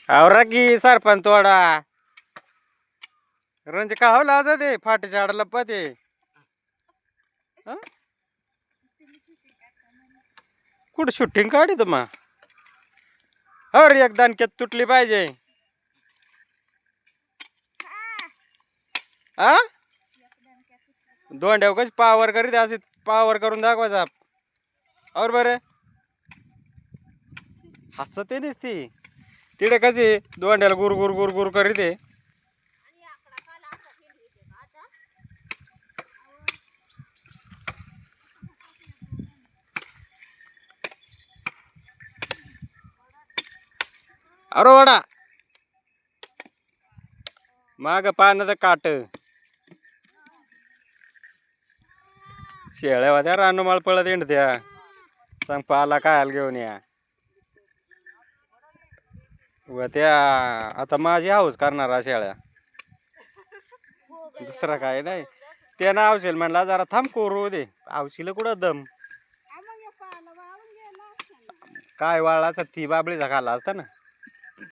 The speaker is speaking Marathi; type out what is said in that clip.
आवरा की सरपंच तोडा रंज का हो लाजा दे फाटे झाडाला पते कुठं शूटिंग काढी तुम्हा हर एक दानक्यात तुटली पाहिजे आ दोंड्याव कशी पावर करीत असे पावर करून दाखवायचा और बरे हसते नसती तिकडे कशी दोंड्याला गुर गुर गुर गुर करीत आहे अरे वडा माग पाण्याचं काट शेळ्या होत्या रानमाळ पळत येणत्या सांग पाला कायला घेऊन या व त्या आता माझी हाऊस करणारा शेळ्या दुसरा काय नाही त्यानं आवशील म्हणला जरा थांब करू दे आवशील कुठं दम काय वाळला तर ती बाबळीचा खाला असता ना